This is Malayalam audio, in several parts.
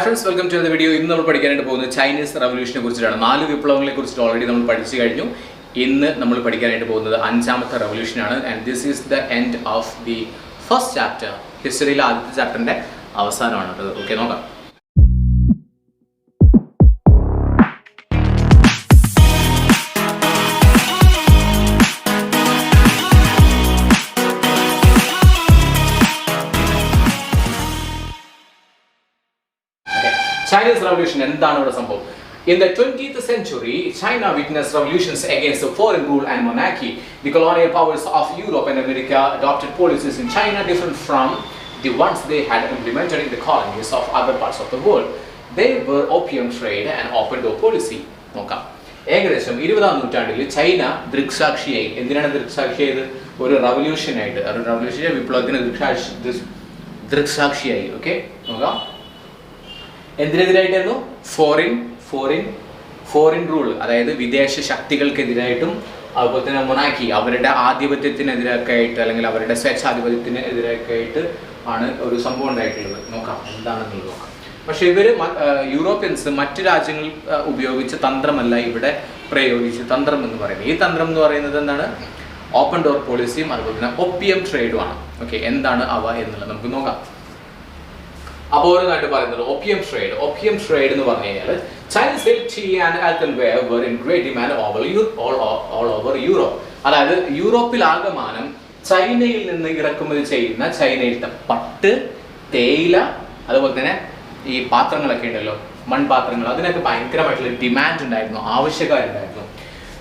friends, welcome to the video. ഇന്ന് നമ്മൾ പഠിക്കാനായിട്ട് പോകുന്നത് ചൈനീസ് റവല്യൂഷനെ കുറിച്ചിട്ടാണ്. 4 വിപ്ലവങ്ങളെ കുറിച്ചിട്ട് ഓൾറെഡി നമ്മൾ പഠിച്ചു കഴിഞ്ഞു. ഇന്ന് നമ്മൾ പഠിക്കാനായിട്ട് പോകുന്നത് 5ാമത്തെ റവല്യൂഷനാണ്. And this is the end of the first chapter. ഹിസ്റ്ററിയിലെ ആദ്യത്തെ ചാപ്റ്ററിന്റെ അവസാനമാണ് അത്. ഓക്കെ, നോക്കാം. Chinese Revolution എന്താണ് ഇവിടെ സംഭവം? In the 20th century, China witnessed revolutions against the foreign rule and monarchy. The colonial powers of Europe and America adopted policies in China different from the ones they had implemented in the colonies of other parts of the world. They were opium trade and open door policy. നോക്കാം. ഏകദേശം 20ാം നൂറ്റാണ്ടിൽ ചൈന ദൃക്സാക്ഷിയായി. എന്തിനാണ് ദൃക്സാക്ഷിയായത്? ഒരു റവല്യൂഷനായിട്ട്, ഒരു റവല്യൂഷന്റെ വിപ്ലവത്തിന് ദൃക്സാക്ഷിയായി. ഓക്കെ, നോക്കാം. എന്തിനെതിരായിട്ടായിരുന്നു? ഫോറിൻ റൂൾ, അതായത് വിദേശ ശക്തികൾക്കെതിരായിട്ടും അതുപോലെ തന്നെ മൊണാക്കി അവരുടെ ആധിപത്യത്തിനെതിരൊക്കെ ആയിട്ട്, അല്ലെങ്കിൽ അവരുടെ സ്വേച്ഛാധിപത്യത്തിന് എതിരൊക്കെ ആയിട്ട് ആണ് ഒരു സംഭവം ഉണ്ടായിട്ടുള്ളത്. നോക്കാം എന്താണെന്നുള്ളത് നോക്കാം. പക്ഷെ ഇവർ യൂറോപ്യൻസ് മറ്റു രാജ്യങ്ങൾ ഉപയോഗിച്ച തന്ത്രമല്ല ഇവിടെ പ്രയോഗിച്ച തന്ത്രം എന്ന് പറയുന്നത്. ഈ തന്ത്രം എന്ന് പറയുന്നത് എന്താണ്? ഓപ്പൺ ഡോർ പോളിസിയും അതുപോലെ തന്നെ ഒപ്പിയം ട്രേഡും ആണ്. ഓക്കെ, എന്താണ് അവ എന്നുള്ളത് നമുക്ക് നോക്കാം. അപ്പോൾ ഓരോന്നായിട്ട് പറയുന്നത് ഒപ്പിയം ട്രേഡ് എന്ന് പറഞ്ഞു കഴിഞ്ഞാൽ Chinese silk, tea and earthenware were in great demand all over Europe. അതായത് യൂറോപ്പിൽ ആകമാനം ചൈനയിൽ നിന്ന് ഇറക്കുമതി ചെയ്യുന്ന ചൈനയിലത്തെ പട്ട്, തേയില, അതുപോലെ തന്നെ ഈ പാത്രങ്ങളൊക്കെ ഉണ്ടല്ലോ, മൺപാത്രങ്ങൾ, അതിനൊക്കെ ഭയങ്കരമായിട്ടുള്ള ഡിമാൻഡ് ഉണ്ടായിരുന്നു, ആവശ്യക്കാരുണ്ടായിരുന്നു.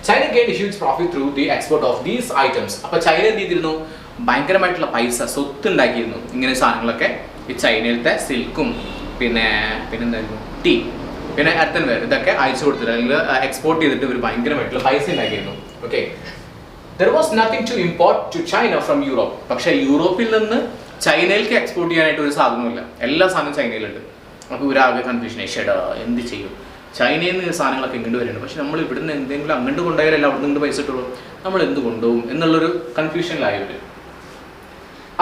China gained huge profit through the export of these items. അപ്പോൾ ചൈന എന്ത് ചെയ്തിരുന്നു? ഭയങ്കരമായിട്ടുള്ള പൈസ, സ്വത്ത് ഉണ്ടാക്കിയിരുന്നു ഇങ്ങനെ സാധനങ്ങളൊക്കെ. ഈ ചൈനയിലത്തെ സിൽക്കും പിന്നെന്തായിരുന്നു ടീ, പിന്നെ earthenware, ഇതൊക്കെ അയച്ചു കൊടുത്തിട്ട് അല്ലെങ്കിൽ എക്സ്പോർട്ട് ചെയ്തിട്ട് ഇവർ ഭയങ്കരമായിട്ടുള്ള പൈസ ഉണ്ടാക്കിയിരുന്നു. Okay, there was nothing to import to China from Europe. പക്ഷേ യൂറോപ്പിൽ നിന്ന് ചൈനയിലേക്ക് എക്സ്പോർട്ട് ചെയ്യാനായിട്ട് ഒരു സാധനമില്ല. എല്ലാ സാധനവും ചൈനയിലുണ്ട്. അപ്പോൾ ഒരാകെ കൺഫ്യൂഷൻ, ഷെടാ എന്ത് ചെയ്യും? ചൈനയിൽ നിന്ന് സാധനങ്ങളൊക്കെ ഇങ്ങോട്ട് വരുന്നുണ്ട്, പക്ഷെ നമ്മൾ ഇവിടുന്ന് എന്തെങ്കിലും അങ്ങോട്ട് കൊണ്ടുപോയാലല്ല അവിടെ നിന്ന് പൈസ ഇട്ടുള്ളൂ, നമ്മൾ എന്ത് കൊണ്ടുപോകും എന്നുള്ളൊരു കൺഫ്യൂഷനിലായി ഇവർ.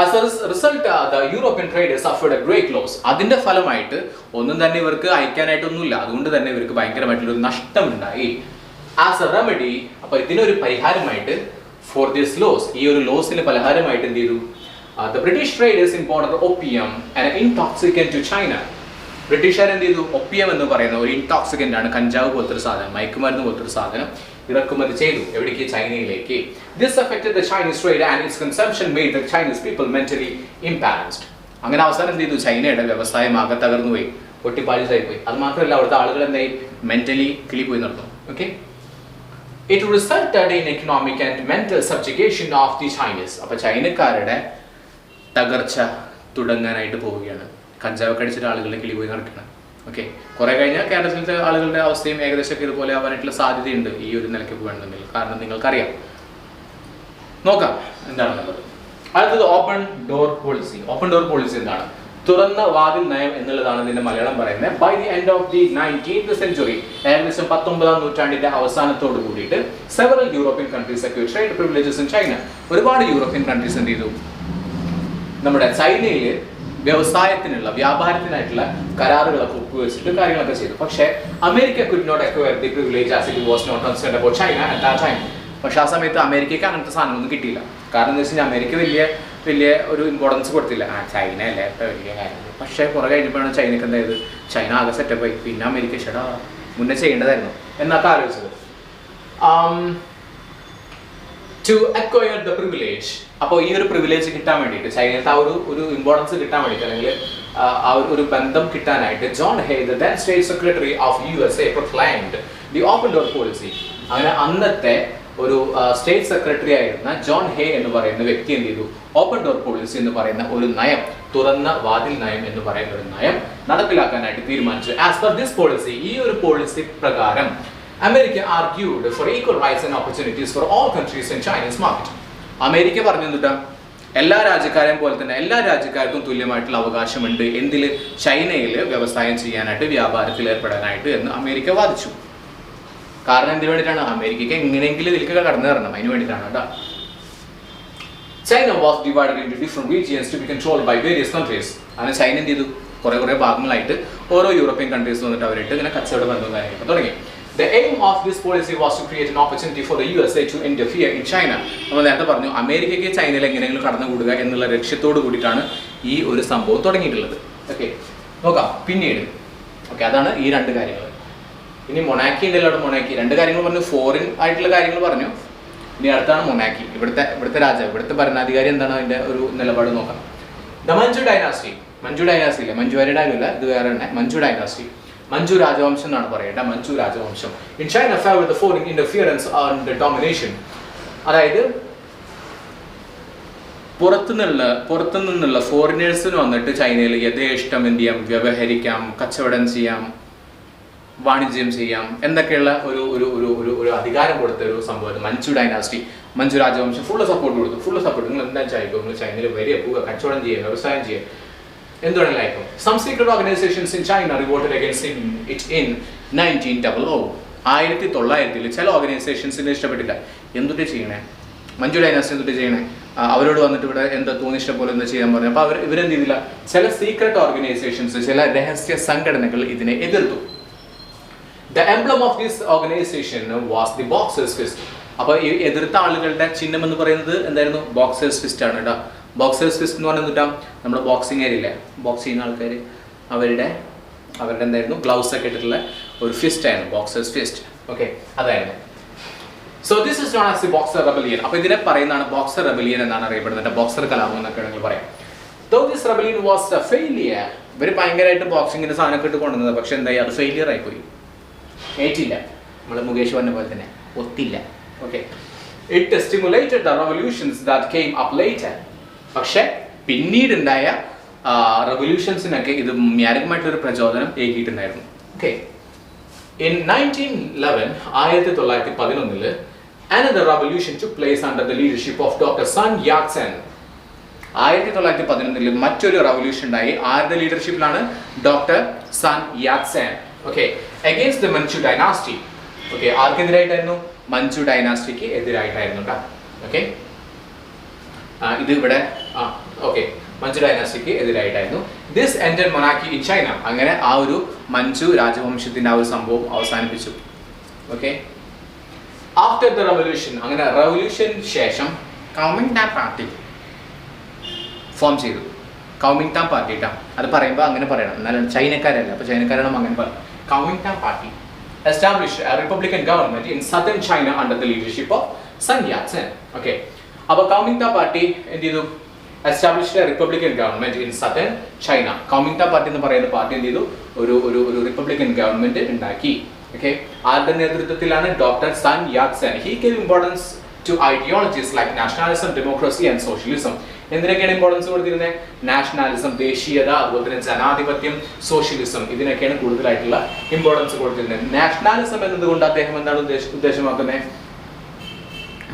As a result, the European traders suffered a great loss. അതിന്റെ ഫലമായിട്ട് ഒന്നും തന്നെ ഇവർക്ക് അയക്കാനായിട്ടൊന്നുമില്ല. അതുകൊണ്ട് തന്നെ ഇവർക്ക് ഭയങ്കരമായിട്ടുള്ളൊരു നഷ്ടമുണ്ടായി. ആസ് എ റെമഡി, അപ്പോൾ ഇതിനൊരു പരിഹാരമായിട്ട്, ഫോർ ദിസ് ലോസ്, ഈ ഒരു ലോസിന് പരിഹാരമായിട്ട് എന്ത് ചെയ്തു? The British traders imported opium, an intoxicant, to China. ബ്രിട്ടീഷുകാർ എന്ത് ചെയ്തു? ഒപ്പിയം എന്ന് പറയുന്ന ഒരു ഇൻടോക്സിക്കൻ്റ് ആണ്, കഞ്ചാവ് പോലത്തെ ഒരു സാധനം, മയക്കുമരുന്ന് പോലത്തെ ഒരു സാധനം ഇറക്കുമതി ചെയ്തു. എവിടേക്ക്? ചൈനയിലേക്ക്. This affected the Chinese trade and its consumption made the Chinese people mentally imbalanced. അങ്ങനെ അവസാനം എന്ത് ചെയ്തു? ചൈനയുടെ വ്യവസായം ആകെ തകർന്നു പോയി, പൊട്ടിപ്പാളിസായി പോയി. അത് മാത്രമല്ല, അവിടുത്തെ ആളുകൾ എന്തായി? മെന്റലി കിളിപ്പോയി നടന്നു. Okay, it resulted in economic and mental subjugation of the Chinese. അപ്പോൾ ചൈനക്കാരുടെ തകർച്ച തുടങ്ങാനായിട്ട് പോവുകയാണ്. കഞ്ചാവ് കടിച്ചിട്ട് ആളുകളുടെ കിളി പോയി നടക്കണം. ഓക്കെ, കുറെ കഴിഞ്ഞാൽ കേരളത്തിലത്തെ ആളുകളുടെ അവസ്ഥയും ഏകദേശം ഇതുപോലെ ആവാനായിട്ടുള്ള സാധ്യതയുണ്ട് ഈ ഒരു നിലയ്ക്ക് പോകണമെന്നുണ്ടെങ്കിൽ. കാരണം നിങ്ങൾക്കറിയാം. നോക്കാം എന്താണെന്നുള്ളത്. അടുത്തത് open door policy. Open door policy എന്താണ്? തുറന്ന വാതിൽ നയം എന്നുള്ളതാണ് ഇതിന്റെ മലയാളം പറയുന്നത്. By the end of the 19th century, ഏകദേശം 19ാം നൂറ്റാണ്ടിന്റെ അവസാനത്തോട് കൂടിയിട്ട് several European countries secured trade privileges in China. ഒരുപാട് യൂറോപ്യൻ കൺട്രീസ് എന്ത് ചെയ്തു? നമ്മുടെ ചൈനയിൽ വ്യവസായത്തിനുള്ള, വ്യാപാരത്തിനായിട്ടുള്ള കരാറുകളൊക്കെ ഒപ്പുവെച്ചിട്ട് കാര്യങ്ങളൊക്കെ ചെയ്തു. പക്ഷേ America could not acquire the privilege as it was not concerned about China at that time. പക്ഷെ ആ സമയത്ത് അമേരിക്കയ്ക്ക് അങ്ങനത്തെ സാധനമൊന്നും കിട്ടിയില്ല. കാരണം എന്താ വെച്ച് കഴിഞ്ഞാൽ അമേരിക്ക വലിയ ഒരു ഇമ്പോർട്ടൻസ് കൊടുത്തില്ല. ചൈന അല്ലേ വലിയ കാര്യം. പക്ഷേ കുറെ കഴിഞ്ഞപ്പോഴാണ് ചൈനക്ക് എന്തായത്? ചൈന ആകെ സെറ്റപ്പായി. പിന്നെ അമേരിക്ക ഷെടാ മുന്നേ ചെയ്യേണ്ടതായിരുന്നു എന്നൊക്കെ ആലോചിച്ചത്. To acquire the privilege, അപ്പോൾ ഈ ഒരു പ്രിവിലേജ് കിട്ടാൻ വേണ്ടിയിട്ട്, ചൈനത്തെ ആ ഒരു ഇമ്പോർട്ടൻസ് കിട്ടാൻ വേണ്ടിയിട്ട്, അല്ലെങ്കിൽ ആ ഒരു ബന്ധം കിട്ടാനായിട്ട്, John hey, the then state secretary of USA, proclaimed the open door policy. അങ്ങനെ അന്നത്തെ ഒരു സ്റ്റേറ്റ് സെക്രട്ടറി ആയിരുന്ന ജോൺ ഹേ എന്ന് പറയുന്ന വ്യക്തി എന്ത് ചെയ്തു? ഓപ്പൺ ഡോർ പോളിസി എന്ന് പറയുന്ന ഒരു നയം, തുറന്ന വാതിൽ നയം എന്ന് പറയുന്ന ഒരു നയം നടപ്പിലാക്കാനായിട്ട് തീരുമാനിച്ചു. ആസ് പെർ ദിസ് പോളിസി, ഈ ഒരു പോളിസി പ്രകാരം America argued for equal rights and opportunities for all countries in Chinese market. America പറഞ്ഞു എന്നിട്ടാ എല്ലാ രാജ്യക്കാരെയും പോലെ തന്നെ എല്ലാ രാജ്യക്കാർക്കും തുല്യമായിട്ടുള്ള അവകാശമുണ്ട് എന്തിൽ? ചൈനയിൽ വ്യവസായം ചെയ്യാനായിട്ട്, വ്യാപാരത്തിൽ ഏർപ്പെടാനായിട്ട് എന്ന് അമേരിക്ക വാദിച്ചു. കാരണം എന്തിനു വേണ്ടിയിട്ടാണ്? അമേരിക്കയ്ക്ക് എങ്ങനെയെങ്കിലും ഇതിലേക്ക് കടന്നു തരണം, അതിന് വേണ്ടിയിട്ടാണ് കേട്ടോ. China was divided into different regions to be controlled by various countries. അങ്ങനെ ചൈന എന്ത് ചെയ്തു? കുറേ ഭാഗങ്ങളായിട്ട് ഓരോ യൂറോപ്യൻ കൺട്രീസ് വന്നിട്ട് അവരായിട്ട് ഇങ്ങനെ കച്ചവട ബന്ധവും കാര്യങ്ങളൊക്കെ തുടങ്ങി. The aim of this policy was to create an opportunity for the USA to interfere in China. നമ്മൾ നേരത്തെ പറഞ്ഞു അമേരിക്കയ്ക്ക് ചൈനയിൽ എങ്ങനെയെങ്കിലും കടന്നുകൂടുക എന്നുള്ള ലക്ഷ്യത്തോട് കൂടിയിട്ടാണ് ഈ ഒരു സംഭവം തുടങ്ങിയിട്ടുള്ളത്. ഓക്കെ, നോക്കാം പിന്നീട്. ഓക്കെ, അതാണ് ഈ രണ്ട് കാര്യങ്ങൾ. ഇനി മൊണാക്കി ഉണ്ടല്ലോ, അവിടെ മൊണാക്കി രണ്ട് കാര്യങ്ങൾ പറഞ്ഞു, ഫോറിൻ ആയിട്ടുള്ള കാര്യങ്ങൾ പറഞ്ഞു. ഇനി അടുത്താണ് മൊണാക്കി, ഇവിടുത്തെ രാജാവ്, ഇവിടുത്തെ ഭരണാധികാരി എന്താണ് അതിൻ്റെ ഒരു നിലപാട് നോക്കാം. The Manchu dynasty, Manju dynasty ഇല്ല, മഞ്ജു വാര്യരുടെ കാര്യമില്ല, ഇത് വേറെ തന്നെ. മഞ്ജു ഡൈനാസ്റ്റി, മഞ്ജു രാജവംശം എന്നാണ് പറയേണ്ട, മഞ്ജു രാജവംശം. In China favoured the foreign interference and domination. അതായത് പുറത്തു നിന്നുള്ള ഫോറിനേഴ്സിന് വന്നിട്ട് ചൈനയിൽ യഥേഷ്ടം എന്ത് ചെയ്യാം, വ്യവഹരിക്കാം, കച്ചവടം ചെയ്യാം, വാണിജ്യം ചെയ്യാം എന്തൊക്കെയുള്ള ഒരു അധികാരം കൊടുത്ത ഒരു സംഭവം മഞ്ജു ഡൈനാസ്റ്റി. മഞ്ജു രാജവംശം ഫുള്ള് സപ്പോർട്ട് കൊടുത്തു, ഫുള്ള് സപ്പോർട്ട്. നിങ്ങൾ എന്താ ചായിക്കോ, നിങ്ങൾ ചൈനയിൽ വരിക, പോവുക, കച്ചവടം ചെയ്യുക, വ്യവസായം ചെയ്യുക, എന്തുവേണമെങ്കിലും. Some secret organizations in China revolted against it in 1900. 1900 ചില ഓർഗനൈസേഷൻസിന് ഇഷ്ടപ്പെട്ടില്ല. എന്തുട്ട് ചെയ്യണേ, മഞ്ജു ഡൈനാസ്റ്റി എന്തുട്ട് ചെയ്യണേ, അവരോട് വന്നിട്ട് ഇവിടെ എന്താ തോന്നിഷ്ട പോലെ എന്താ ചെയ്യാൻ പറഞ്ഞു. അപ്പോൾ ഇവരെന്ത് ചെയ്തില്ല, ചില സീക്രട്ട് ഓർഗനൈസേഷൻസ്, ചില രഹസ്യ സംഘടനകൾ ഇതിനെ എതിർത്തു. The emblem of this organization was the boxer's fist. അപ്പോൾ ഈ എതിർത്ത ആളുകളുടെ ചിഹ്നം എന്ന് പറയുന്നത് എന്തായിരുന്നു, ബോക്സേഴ്സ് ഫിസ്റ്റ് ആണ് കേട്ടോ. ബോക്സേഴ്സ് ഫിസ്റ്റ് എന്ന് പറയുന്നത് നമ്മുടെ ബോക്സിംഗ് ഏരിയയില്ലേ, ബോക്സ് ചെയ്യുന്ന ആൾക്കാർ അവരുടെ എന്തായിരുന്നു, ഗ്ലൗസ് ഒക്കെ ഇട്ടിട്ടുള്ള ഒരു ഫിസ്റ്റ് ആയിരുന്നു, ബോക്സേഴ്സ് ഫിസ്റ്റ്. ഓക്കെ, അതായിരുന്നു. So this is known as the boxer rebellion. അപ്പോൾ ഇതിനെ പറയുന്നതാണ് ബോക്സർ റെബലിയൻ എന്നാണ് അറിയപ്പെടുന്നത്, ബോക്സർ കലാപം എന്നൊക്കെ വേണമെങ്കിൽ പറയാം. Though this rebellion was a failure, ഇവർ ഭയങ്കരമായിട്ട് ബോക്സിങ്ങിന്റെ സാധനമൊക്കെ ഇട്ട് കൊണ്ടുവന്നത്, പക്ഷെ എന്തായി, അത് ഫെയിലിയർ ആയിപ്പോയി, ഏറ്റില്ല. നമ്മൾ മുകേഷ് പറഞ്ഞ പോലെ തന്നെ ഒത്തില്ല. Okay, it stimulated the revolutions that came up later. പക്ഷെ പിന്നീടുണ്ടായ റെവല്യൂഷൻസിനൊക്കെ ഇത് മാരകമായിട്ടൊരു പ്രചോദനം ഏകിയിട്ടുണ്ടായിരുന്നു. Okay, in 1911 another revolution took place under the leadership of Dr. Sun Yat-sen. 1911 മറ്റൊരു റവല്യൂഷൻ ഉണ്ടായി. ആരുടെ ലീഡർഷിപ്പിലാണ്, doctor Sun Yat sen. Okay, against the Manchu dynasty. Okay, ആർക്കെതിരായിട്ടായിരുന്നു, മഞ്ജു ഡൈനാസ്റ്റിക്ക് എതിരായിട്ടായിരുന്നു കേട്ടോ. ഓക്കെ, ഇത് ഇവിടെ ഓക്കെ, മഞ്ജു ഡൈനാസ്റ്റിക്ക് എതിരായിട്ടായിരുന്നു. This ended monarchy in China. അങ്ങനെ ആ ഒരു മഞ്ജു രാജവംശത്തിന്റെ ആ ഒരു സംഭവം അവസാനിപ്പിച്ചു. ഓക്കെ, ആഫ്റ്റർ ദ റവല്യൂഷൻ, അങ്ങനെ റവല്യൂഷൻ ശേഷം കൗമിങ്ടാൻ പാർട്ടി ഫോം ചെയ്തു. കൗമിങ്ടാൻ പാർട്ടി ഇട്ടാ, അത് പറയുമ്പോൾ അങ്ങനെ പറയണം, എന്നാലും ചൈനക്കാരല്ല, അപ്പോൾ ചൈനക്കാരാണ് അങ്ങനെ പറയും. കൗമിങ്ടാൻ party established a republican government in southern China under the leadership of Sun Yat-sen. Okay, അപ്പോൾ കൗമിങ്ടാൻ പാർട്ടി എന്ത് ചെയ്തു, established a republican government in southern China. Kuomintang party എന്ന് പറയുന്ന പാർട്ടി എന്ത് ചെയ്തു, ഒരു റിപ്പബ്ലിക്കൻ ഗവൺമെന്റ് ഉണ്ടാക്കി. ഓക്കെ, ആരുടെ നേതൃത്വത്തിലാണ്, doctor Sun Yat sen. He gave importance to ideologies like nationalism, democracy and socialism. എന്തിനൊക്കെയാണ് ഇമ്പോർട്ടൻസ് കൊടുത്തിരുന്നത്, നാഷണലിസം, ദേശീയത, അതുപോലെ തന്നെ ജനാധിപത്യം, സോഷ്യലിസം, ഇതിനൊക്കെയാണ് കൂടുതലായിട്ടുള്ള ഇമ്പോർട്ടൻസ് കൊടുത്തിരുന്നത്. നാഷണലിസം എന്നതുകൊണ്ട് അദ്ദേഹം എന്താണ് ഉദ്ദേശമാക്കുന്നത്,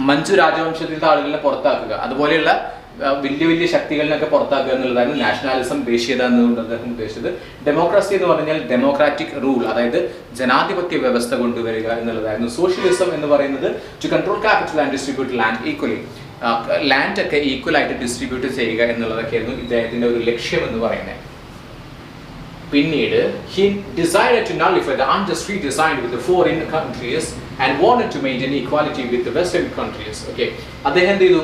മഞ്ജു രാജവംശത്തിലെ ആളുകളെ പുറത്താക്കുക, അതുപോലെയുള്ള വലിയ ശക്തികളിലൊക്കെ പുറത്താക്കുക എന്നുള്ളതായിരുന്നു നാഷണലിസം, ദേശീയത എന്നതുകൊണ്ട് അദ്ദേഹം ഉദ്ദേശിച്ചത്. ഡെമോക്രസി എന്ന് പറഞ്ഞാൽ ഡെമോക്രാറ്റിക് റൂൾ, അതായത് ജനാധിപത്യ വ്യവസ്ഥ കൊണ്ടുവരിക എന്നുള്ളതായിരുന്നു. സോഷ്യലിസം എന്ന് പറയുന്നത് to control capital and distribute land equally, land ഒക്കെ ഈക്വൽ ആയിട്ട് ഡിസ്ട്രിബ്യൂട്ട് ചെയ്യുക എന്നുള്ളതൊക്കെയായിരുന്നു ഇദ്ദേഹത്തിന്റെ ഒരു ലക്ഷ്യം എന്ന് പറയുന്നത്. പിന്നീട് he decided to nullify the unjust treaty signed with the foreign countries and wanted to maintain equality with the western countries. Okay, അദ്ദേഹം എന്ത് ചെയ്തു,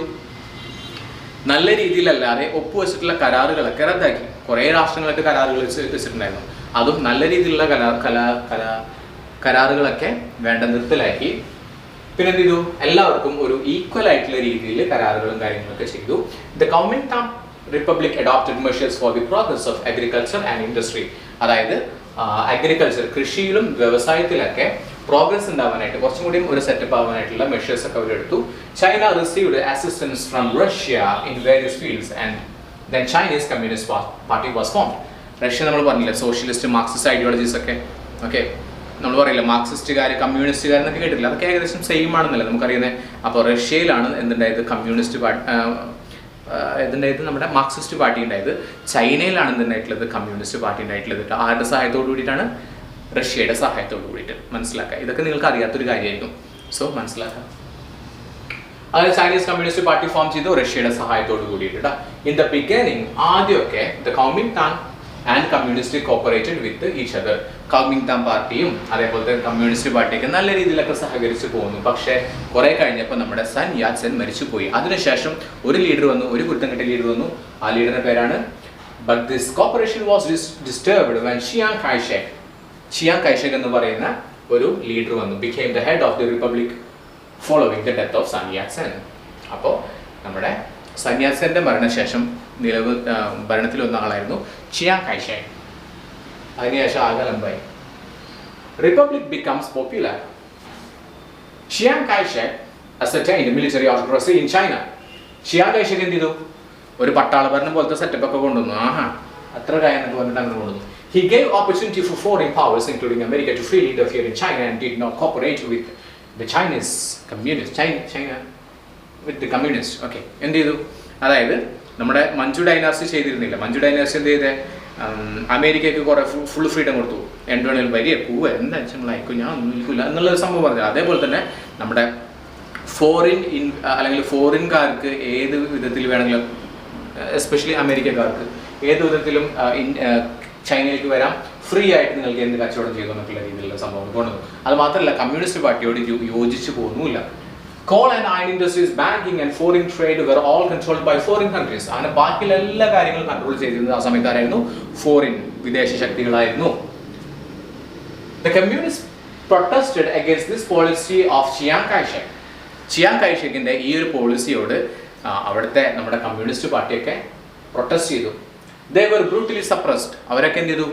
നല്ല രീതിയിലല്ലാതെ ഒപ്പുവെച്ചിട്ടുള്ള കരാറുകളൊക്കെ റദ്ദാക്കി. കുറേ രാഷ്ട്രങ്ങളൊക്കെ കരാറുകൾ വെച്ചിട്ടുണ്ടായിരുന്നു, അതും നല്ല രീതിയിലുള്ള കരാറുകളൊക്കെ വേണ്ട നിർത്തലാക്കി. പിന്നെ എന്ത് ചെയ്തു, എല്ലാവർക്കും ഒരു ഈക്വൽ ആയിട്ടുള്ള രീതിയിൽ കരാറുകളും കാര്യങ്ങളൊക്കെ ചെയ്തു. The Kuomintang republic adopted measures for the progress of agriculture and industry. അതായത് അഗ്രികൾച്ചർ, കൃഷിയിലും വ്യവസായത്തിലൊക്കെ പ്രോഗ്രസ് ഉണ്ടാവാനായിട്ട്, കുറച്ചും കൂടിയും ഒരു സെറ്റപ്പ് ആവാനായിട്ടുള്ള മെഷേഴ്സ് ഒക്കെ അവരെടുത്തു. China received assistance from Russia in various fields and then Chinese communist party was formed. Russia നമ്മൾ പറഞ്ഞില്ല, സോഷ്യലിസ്റ്റ്, മാർക്സിസ്റ്റ് ഐഡിയോളജീസ് ഒക്കെ. ഓക്കെ, നമ്മൾ പറയില്ല മാർക്സിസ്റ്റുകാർ, കമ്മ്യൂണിസ്റ്റുകാർ എന്നൊക്കെ കേട്ടില്ല, അതൊക്കെ ഏകദേശം സെയിം ആണെന്നല്ല നമുക്കറിയുന്നത്. അപ്പോൾ റഷ്യയിലാണ് എന്തുണ്ടായത്, കമ്മ്യൂണിസ്റ്റ് നമ്മുടെ മാർക്സിസ്റ്റ് പാർട്ടി ഉണ്ടായത്. ചൈനയിലാണ് എന്തുണ്ടായിട്ടുള്ളത്, കമ്മ്യൂണിസ്റ്റ് പാർട്ടി ഉണ്ടായിട്ടുള്ളത്. ആരുടെ സഹായത്തോടു കൂടിയിട്ടാണ്, റഷ്യയുടെ സഹായത്തോടു കൂടിയിട്ട്. മനസ്സിലാക്കുക, ഇതൊക്കെ നിങ്ങൾക്ക് അറിയാത്തൊരു കാര്യമായിരിക്കും, സോ മനസ്സിലാക്കുക. അതായത് ചൈനീസ് കമ്മ്യൂണിസ്റ്റ് പാർട്ടി ഫോം ചെയ്തു റഷ്യയുടെ സഹായത്തോടു കൂടിയിട്ട്. ഇൻ ദ ബിഗിനിങ്, ആദ്യമൊക്കെ the Kuomintang and communist cooperated with each other. Kuomintang പാർട്ടിയും അതേപോലെ തന്നെ കമ്മ്യൂണിസ്റ്റ് പാർട്ടിയൊക്കെ നല്ല രീതിയിലൊക്കെ സഹകരിച്ച് പോകുന്നു. പക്ഷേ കുറെ കഴിഞ്ഞപ്പോൾ നമ്മുടെ സൻ യാറ്റ് സെൻ മരിച്ചുപോയി. അതിനുശേഷം ഒരു ലീഡർ വന്നു, ഒരു കുരുത്തംകെട്ട ലീഡർ വന്നു. ആ ലീഡറിന്റെ പേരാണ് but this cooperation was disturbed when Chiang Kai shek എന്ന് പറയുന്ന ഒരു ലീഡർ വന്നു. Became the head of the republic following the death of Sun Yat Sen. അപ്പോൾ നമ്മുടെ സൻ യാറ്റ് സെന്റെ മരണശേഷം ഭരണത്തിൽ വന്ന ആളായിരുന്നു ചിയാങ് കൈഷക്. അതിനുശേഷം ആകലമ്പായി. Republic becomes popular. Chiang Kai shek attained military autocracy in China. Chiang Kai shek എന്ത് ചെയ്തു? ഒരു പട്ടാള ഭരണം പോലത്തെ സെറ്റപ്പ് ഒക്കെ കൊണ്ടുവന്നു. അത്ര കാര്യം എന്നൊക്കെ പറഞ്ഞിട്ട് അങ്ങനെ കൊണ്ടുവന്നു. He gave opportunity for foreign powers, including America, to freely interfere in China and did not cooperate with the Chinese communists. China with the communists. Okay. എന്ത് ചെയ്തു? അതായത് നമ്മുടെ മഞ്ജു ഡൈനാസ്റ്റി ചെയ്തിരുന്നില്ല. മഞ്ജു ഡൈനാസ്റ്റി എന്ത് ചെയ്തേ? അമേരിക്കയ്ക്ക് കുറെ ഫുൾ ഫ്രീഡം കൊടുത്തു. എന്തുവേണേലും വലിയ പൂവ് എന്താ അയക്കും, ഞാൻ ഒന്നും നിൽക്കില്ല എന്നുള്ളൊരു സംഭവം പറഞ്ഞത്. അതേപോലെ തന്നെ നമ്മുടെ അല്ലെങ്കിൽ ഫോറിൻകാർക്ക് ഏത് വിധത്തിൽ വേണമെങ്കിലും, എസ്പെഷ്യലി അമേരിക്കക്കാർക്ക് ഏത് വിധത്തിലും ചൈനയിലേക്ക് വരാം, ഫ്രീ ആയിട്ട് നിങ്ങൾക്ക് എന്ത് കച്ചവടം ചെയ്തു എന്നൊക്കെയുള്ള രീതിയിലുള്ള സംഭവം കൊണ്ടുവന്നു. അത് മാത്രമല്ല കമ്മ്യൂണിസ്റ്റ് പാർട്ടിയോട് യോജിച്ചു പോകുന്നുമില്ല. Coal and iron industries, banking and foreign trade were all controlled by foreign countries. അങ്ങനെ ബാക്കിയുള്ള എല്ലാ കാര്യങ്ങളും കൺട്രോൾ ചെയ്തിരുന്നത് ആ സമയത്താരായിരുന്നു? വിദേശ ശക്തികളായിരുന്നു. The communists protested against this policy of Chiang Kai-shek. Chiang കൈഷക്കിന്റെ ഈ ഒരു പോളിസിയോട് അവിടുത്തെ നമ്മുടെ കമ്മ്യൂണിസ്റ്റ് പാർട്ടിയൊക്കെ പ്രൊട്ടസ്റ്റ് ചെയ്തു. They were brutally suppressed. അവരൊക്കെ എന്ത് ചെയ്തു?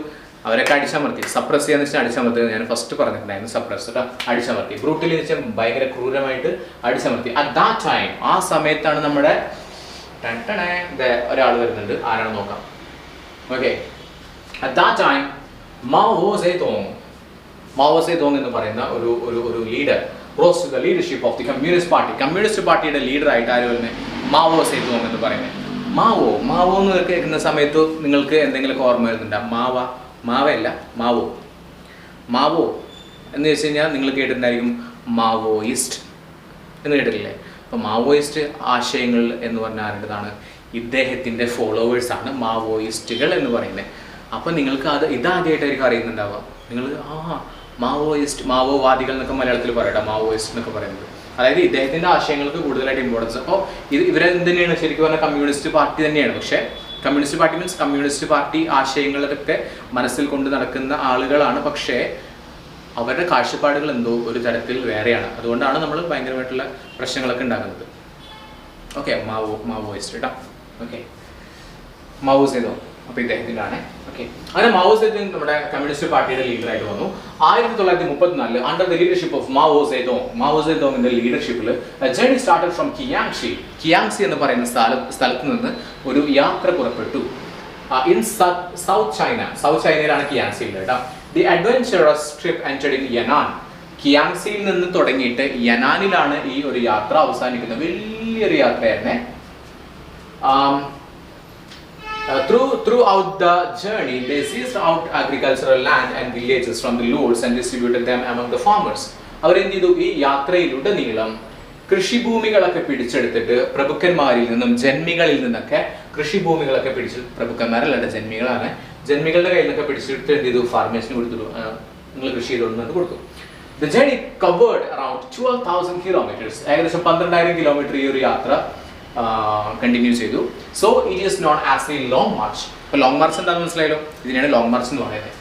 അവരൊക്കെ അടിച്ചമർത്തി. സപ്രസ് ചെയ്യാന്ന് വെച്ചാൽ അടിച്ചമർത്തി. ഞാൻ ഫസ്റ്റ് പറഞ്ഞിട്ടുണ്ടായിരുന്നു സപ്രസ് അടിച്ചമർത്തി. ബ്രൂട്ടലി എന്ന് വെച്ചാൽ ഭയങ്കര ക്രൂരമായിട്ട് അടിച്ചമർത്തി. അറ്റ് ദാറ്റ് ടൈം, ആ സമയത്താണ് നമ്മുടെ ഒരാൾ വരുന്നുണ്ട്. ആരാണ് നോക്കാം. Okay. At that time Mao Zedong എന്ന് പറയുന്ന ഒരു leader rose to the leadership of the Communist Party. Communist പാർട്ടിയുടെ ലീഡറായിട്ട് ആര് വരുന്നത്? മാവോ സേതോങ് എന്ന് പറയുന്നത്. മാവോ എന്ന് കേൾക്കുന്ന സമയത്ത് നിങ്ങൾക്ക് എന്തെങ്കിലും ഓർമ്മ വരുന്നുണ്ടോ? മാവല്ല മാവോ എന്ന് വെച്ച് കഴിഞ്ഞാൽ നിങ്ങൾ കേട്ടിട്ടുണ്ടായിരിക്കും മാവോയിസ്റ്റ് എന്ന് കേട്ടിട്ടില്ലേ? അപ്പോൾ മാവോയിസ്റ്റ് ആശയങ്ങൾ എന്ന് പറഞ്ഞാൽ ആരുടേതാണ്? ഇദ്ദേഹത്തിൻ്റെ ഫോളോവേഴ്സാണ് മാവോയിസ്റ്റുകൾ എന്ന് പറയുന്നത്. അപ്പോൾ നിങ്ങൾക്ക് ഇതാദ്യമായിട്ടായിരിക്കും അറിയുന്നുണ്ടാവുക. നിങ്ങൾ മാവോവാദികൾ എന്നൊക്കെ മലയാളത്തിൽ പറയട്ടെ, മാവോയിസ്റ്റ് എന്നൊക്കെ പറയുന്നത്. അതായത് ഇദ്ദേഹത്തിൻ്റെ ആശയങ്ങൾക്ക് കൂടുതലായിട്ട് ഇമ്പോർട്ടൻസ്. അപ്പോൾ ഇവരെന്ത് തന്നെയാണ് ശരിക്കും പറഞ്ഞാൽ കമ്മ്യൂണിസ്റ്റ് പാർട്ടി തന്നെയാണ്. പക്ഷേ communist party means communist party ആശയങ്ങളൊക്കെ മനസ്സിൽ കൊണ്ട് നടക്കുന്ന ആളുകളാണ്. പക്ഷേ അവരുടെ കാഴ്ചപ്പാടുകൾ എന്തോ ഒരു തരത്തിൽ വേറെയാണ്. അതുകൊണ്ടാണ് നമ്മൾ ഭയങ്കരമായിട്ടുള്ള പ്രശ്നങ്ങളൊക്കെ ഉണ്ടാകുന്നത്. ഓക്കെ, മാവോയിസ്റ്റ് കേട്ടോ. ഓക്കെ, മാവോ സേതോങ് അപ്പോൾ ഇദ്ദേഹത്തിൻ്റെ ആണ്. ഓക്കെ, അങ്ങനെ മാവോ സേതോങ് നമ്മുടെ കമ്മ്യൂണിസ്റ്റ് പാർട്ടിയുടെ ലീഡറായിട്ട് വന്നു. 1934 under the leadership of Mao സേതോങ്ങിന്റെ ലീഡർഷിപ്പിൽ ജേർണി സ്റ്റാർട്ടഡ് ഫ്രം കിയാങ്സി എന്ന് പറയുന്ന സ്ഥലത്ത് നിന്ന് ഒരു യാത്ര പുറപ്പെട്ടു. ഇൻ സൗത്ത് ചൈനയിലാണ് കിയാങ്സി ഉള്ളത് കേട്ടോ. The adventurous trip entered in Yenan. കിയാങ്സിയിൽ നിന്ന് തുടങ്ങിയിട്ട് യനാനിലാണ് ഈ ഒരു യാത്ര അവസാനിക്കുന്നത്. വലിയൊരു യാത്രയായിരുന്നേ. Throughout the journey, they seized out agricultural land and villages from the lords and distributed them among the farmers. അവരെന്ത് ചെയ്തു? ഈ യാത്രയിലുടനീളം കൃഷിഭൂമികളൊക്കെ പിടിച്ചെടുത്തിട്ട് പ്രഭുക്കന്മാരിൽ നിന്നും ജന്മികളിൽ നിന്നൊക്കെ കൃഷിഭൂമികളൊക്കെ പ്രഭുക്കന്മാരല്ലാണ്ട് ജന്മികളാണ്. ജന്മികളുടെ കയ്യിൽ നിന്നൊക്കെ പിടിച്ചെടുത്ത് എന്ത് ചെയ്തു? ഫാർമേഴ്സിന് കൊടുത്തു. നിങ്ങൾ കൃഷി ചെയ്തോണ്ട് കൊടുത്തു. The journey covered around 12,000 kilometers. ഏകദേശം 12,000 കിലോമീറ്റർ ഈ ഒരു യാത്ര കണ്ടിന്യൂ ചെയ്തു. So it is known as A long March. ഇപ്പോൾ ലോങ് മാർച്ച് എന്താണെന്ന് മനസ്സിലായല്ലോ. ഇതിനാണ് ലോങ് മാർച്ച് എന്ന് പറയുന്നത്.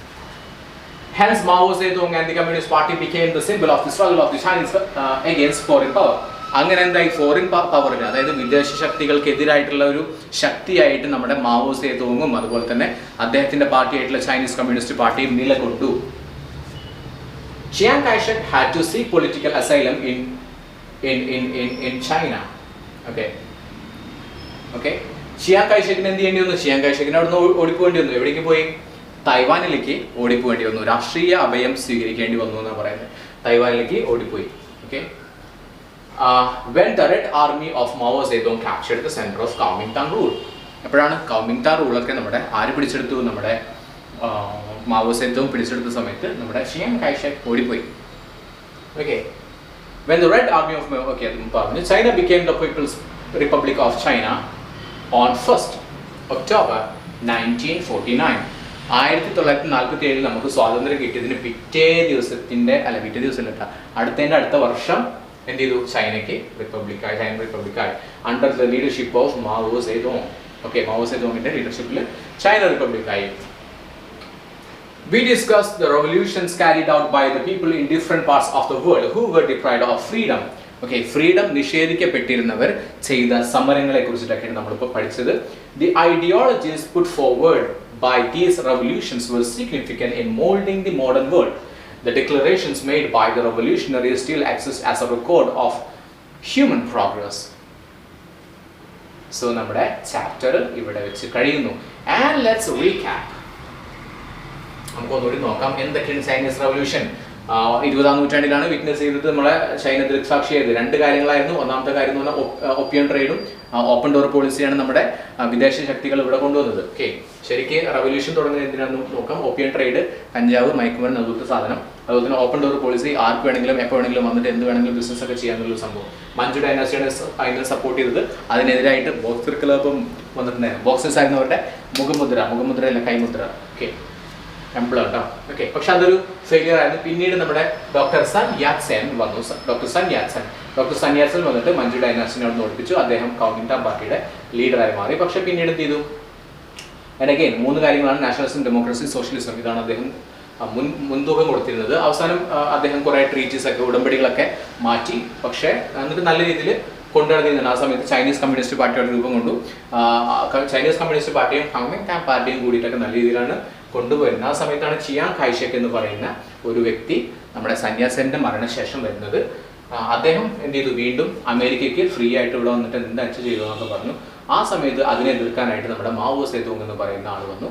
Hence Mao Zedong and the Communist Party became the symbol of the struggle of the Chinese against foreign power. അങ്ങനെ എന്തായി? ഫോറിൻ പവറിന്, അതായത് വിദേശ ശക്തികൾക്കെതിരായിട്ടുള്ള ഒരു ശക്തിയായിട്ട് നമ്മുടെ മാവോ സേതോങ്ങും അതുപോലെ തന്നെ അദ്ദേഹത്തിന്റെ പാർട്ടിയായിട്ടുള്ള ചൈനീസ് കമ്മ്യൂണിസ്റ്റ് പാർട്ടിയും നിലകൊണ്ടു. Chiang Kai-shek had to seek political asylum in China. Okay. Chiang കൈഷക്കിന് എന്ത് ചെയ്യേണ്ടി വന്നു? ചിയാങ് കൈഷക്കിന് അവിടെ നിന്ന് ഓടിപ്പോകേണ്ടി വന്നു. എവിടേക്ക് പോയി? തൈവാനിലേക്ക് ഓടിപ്പോകേണ്ടി വന്നു. രാഷ്ട്രീയ അഭയം സ്വീകരിക്കേണ്ടി വന്നു എന്നാണ് പറയുന്നത്. തൈവാനിലേക്ക് ഓടിപ്പോയി. Okay. When the Red Army of Mao Zedong captured the center of Kuomintang rule. എപ്പോഴാണ് കൗമിങ്താങ് റൂളൊക്കെ നമ്മുടെ ആര് പിടിച്ചെടുത്തു? നമ്മുടെ മാവോ സേതോങ് പിടിച്ചെടുത്ത സമയത്ത് നമ്മുടെ ചിയാങ് കൈഷക് ഓടിപ്പോയി. Okay. When the Red Army of China became the People's Republic of China on 1st October 1949. 1947 നമുക്ക് സ്വാതന്ത്ര്യം കിട്ടിയതിന് പിറ്റേ ദിവസം അടുത്ത വർഷം എന്ത് ചെയ്തു? ചൈനയ്ക്ക് റിപ്പബ്ലിക്കായി, ചൈന റിപ്പബ്ലിക്കായി under the leadership of Mao Zedong. Okay, Mao സേതോങ്ങിന്റെ ലീഡർഷിപ്പിൽ ചൈന റിപ്പബ്ലിക്കായി. We discussed the revolutions carried out by the people in different parts of the world who were deprived of freedom. Okay, freedom നിഷേധിക്കപ്പെട്ടിരുന്നവർ ചെയ്ത സമരങ്ങളെ കുറിച്ചിട്ടൊക്കെയാണ് നമ്മളിപ്പോൾ പഠിച്ചത്. The ideologies put forward by these revolutions were significant in molding the modern world. The declarations made by the revolutionaries still exist as a record of human progress. So നമ്മുടെ ചാപ്റ്റർ ഇവിടെ വെച്ച് കഴിയുന്നു. And let's recap. നമുക്കൊന്നുകൂടി നോക്കാം എന്തൊക്കെയാണ് ചൈനീസ് റവല്യൂഷൻ. 20-ാം നൂറ്റാണ്ടിലാണ് വിറ്റ്നസ് ചെയ്തത് നമ്മളെ ചൈന ദൃക്സാക്ഷിയായത്. 2 കാര്യങ്ങളായിരുന്നു. ഒന്നാമത്തെ കാര്യം എന്ന് പറഞ്ഞാൽ ഒപ്പിയം ട്രേഡും ഓപ്പൺ ഡോർ പോളിസിയാണ് നമ്മുടെ വിദേശ ശക്തികൾ ഇവിടെ കൊണ്ടുവന്നത്. ഓക്കെ, ശരിക്കും റവല്യൂഷൻ തുടങ്ങുന്നത് എന്തിനാണെന്ന് നോക്കാം. ഒപ്പിയം ട്രേഡ്, കഞ്ചാവ്, മയക്കുമരുന്ന്, അതുപോലത്തെ സാധനം. അതുപോലെ തന്നെ ഓപ്പൺ ഡോർ പോളിസി, ആർക്ക് വേണമെങ്കിലും എപ്പോൾ വേണമെങ്കിലും വന്നിട്ട് എന്ത് വേണമെങ്കിലും ബിസിനസ് ഒക്കെ ചെയ്യാനുള്ള സംഭവം. മഞ്ചു ഡൈനാസ്റ്റിയാണ് അതിനെ സപ്പോർട്ട് ചെയ്തത്. അതിനെതിരായിട്ട് ബോക്സർ ക്ലബും വന്നിട്ടുണ്ടായിരുന്നു. ബോക്സേഴ്സ് ആയിരുന്നവരുടെ മുഖമുദ്ര അല്ല കൈമുദ്ര. ഓക്കെ, എംപ്ലോയർ കേട്ടോ. ഓക്കെ, പക്ഷെ അതൊരു ഫെയിലിയർ ആയിരുന്നു. പിന്നീട് നമ്മുടെ ഡോക്ടർ സൻ യാറ്റ്സെൻ വന്നു. ഡോക്ടർ സൻ യാറ്റ്സെൻ വന്നിട്ട് മഞ്ചു ഡൈനാസ്റ്റിനെ അവിടെ ഓടിപ്പിച്ചു. അദ്ദേഹം കമ്മ്യൂണിസ്റ്റ് പാർട്ടിയുടെ ലീഡറായി മാറി. പക്ഷെ പിന്നീട് എന്ത് ചെയ്തു? അഗൈൻ 3 കാര്യങ്ങളാണ്: നാഷണലിസം, ഡെമോക്രസി, സോഷ്യലിസം. ഇതാണ് അദ്ദേഹം മുൻതൂക്കം കൊടുത്തിരുന്നത്. അവസാനം അദ്ദേഹം കുറേ ട്രീറ്റീസ് ഒക്കെ, ഉടമ്പടികളൊക്കെ മാറ്റി. പക്ഷേ എന്നിട്ട് നല്ല രീതിയിൽ കൊണ്ടുനടന്നിരുന്നു. ആ സമയത്ത് ചൈനീസ് കമ്മ്യൂണിസ്റ്റ് പാർട്ടിയുടെ രൂപം കൊണ്ടു. ചൈനീസ് കമ്മ്യൂണിസ്റ്റ് പാർട്ടിയും ഹാങ്മെങ് പാർട്ടിയും കൂടിയിട്ടൊക്കെ നല്ല രീതിയിലാണ് കൊണ്ടുപോയിരുന്നത്. ആ സമയത്താണ് ചിയാങ് കൈഷക് എന്ന് പറയുന്ന ഒരു വ്യക്തി നമ്മുടെ സന്യാസന്റെ മരണശേഷം വരുന്നത്. അദ്ദേഹം എന്ത് ചെയ്തു? വീണ്ടും അമേരിക്കയ്ക്ക് ഫ്രീ ആയിട്ട് ഇവിടെ വന്നിട്ട് എന്താ ചെയ്തു എന്നൊക്കെ പറഞ്ഞു. ആ സമയത്ത് അതിനെ എതിർക്കാനായിട്ട് നമ്മുടെ മാവോ സേതോങ് എന്ന് പറയുന്ന ആൾ വന്നു,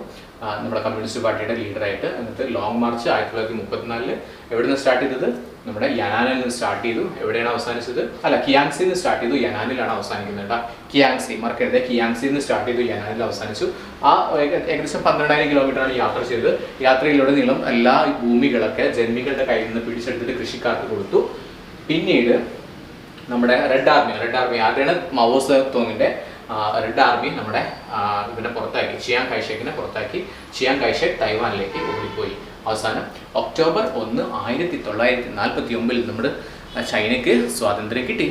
നമ്മുടെ കമ്മ്യൂണിസ്റ്റ് പാർട്ടിയുടെ ലീഡറായിട്ട്. എന്നിട്ട് ലോങ് മാർച്ച് 1934 എവിടെ നിന്ന് സ്റ്റാർട്ട് ചെയ്തത്? നമ്മുടെ യനാനിൽ നിന്ന് സ്റ്റാർട്ട് ചെയ്തു. എവിടെയാണ് അവസാനിച്ചത്? കിയാങ്സിൽ നിന്ന് സ്റ്റാർട്ട് ചെയ്തു, യനാനിലാണ് അവസാനിക്കുന്നത് കേട്ടോ. കിയാങ്സി മറക്കരുത്, കിയാങ്സിൽ നിന്ന് സ്റ്റാർട്ട് ചെയ്തു, യനാനിൽ അവസാനിച്ചു. ഏകദേശം 12,000 കിലോമീറ്ററാണ് യാത്ര ചെയ്തത്. യാത്രയിലുടനീളം എല്ലാ ഭൂമികളൊക്കെ ജന്മികളുടെ കയ്യിൽ നിന്ന് പിടിച്ചെടുത്തിട്ട് കൃഷിക്കാർക്ക് കൊടുത്തു. പിന്നീട് നമ്മുടെ റെഡ് ആർമി ആരുടെയാണ്? മാവോ സേതോങ്ങിന്റെ റെഡ് ആർമി നമ്മുടെ ഇവനെ പുറത്താക്കി, ചിയാങ് കൈഷക്കിനെ പുറത്താക്കി. ചിയാങ് കൈഷക് തൈവാനിലേക്ക് ഓടിപ്പോയി. അവസാനം ഒക്ടോബർ 1, 1949 നമ്മുടെ ചൈനയ്ക്ക് സ്വാതന്ത്ര്യം കിട്ടി.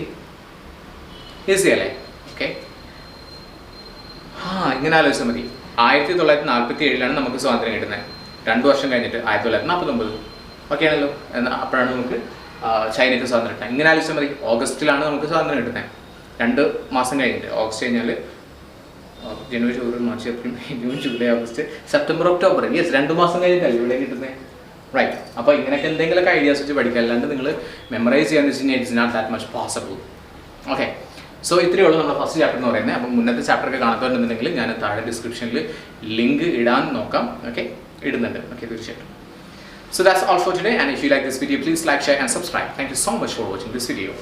ഈസി അല്ലേ? ഓക്കെ, ഇങ്ങനെ ആലോചിച്ചാൽ മതി. 1947 നമുക്ക് സ്വാതന്ത്ര്യം കിട്ടുന്നത്. 2 വർഷം കഴിഞ്ഞിട്ട് 1949 ഓക്കെ ആണല്ലോ. അപ്പോഴാണ് നമുക്ക് ചൈനയ്ക്ക് സ്വാതന്ത്ര്യം കിട്ടുന്നത്. ഇങ്ങനെ ആലോചിച്ചാൽ മതി. ഓഗസ്റ്റിലാണ് നമുക്ക് സ്വാതന്ത്ര്യം കിട്ടുന്നത്. 2 മാസം കഴിഞ്ഞിട്ട്. ഓഗസ്റ്റ് കഴിഞ്ഞാൽ ജനുവരി, ഫെബ്രുവരി, March, April, May, June, July, August, September, October. 2 മാസം കഴിഞ്ഞിട്ടല്ലേ ഇവിടെ കിട്ടുന്നത്. റൈറ്റ്. അപ്പോൾ ഇങ്ങനെയൊക്കെ എന്തെങ്കിലുമൊക്കെ ഐഡിയാസ് വെച്ച് പഠിക്കുക. അല്ലാണ്ട് നിങ്ങൾ മെമ്മറൈസ് ചെയ്യാന്ന് വെച്ച് കഴിഞ്ഞാൽ it's not that much possible. Okay, so ഇത്രയേ ഉള്ളൂ നമ്മുടെ ഫസ്റ്റ് ചാപ്റ്റർ എന്ന് പറയുന്നത്. അപ്പം മുന്നത്തെ ചാപ്റ്ററൊക്കെ കാണാത്തവരുണ്ടെന്നുണ്ടെങ്കിൽ ഞാൻ താഴെ ഡിസ്ക്രിപ്ഷനിൽ ലിങ്ക് ഇടാൻ നോക്കാം. ഓക്കെ, ഇടുന്നുണ്ട്. ഓക്കെ, തീർച്ചയായിട്ടും. So that's all for today, and if you like this video, please like, share and subscribe. Thank you so much for watching this video.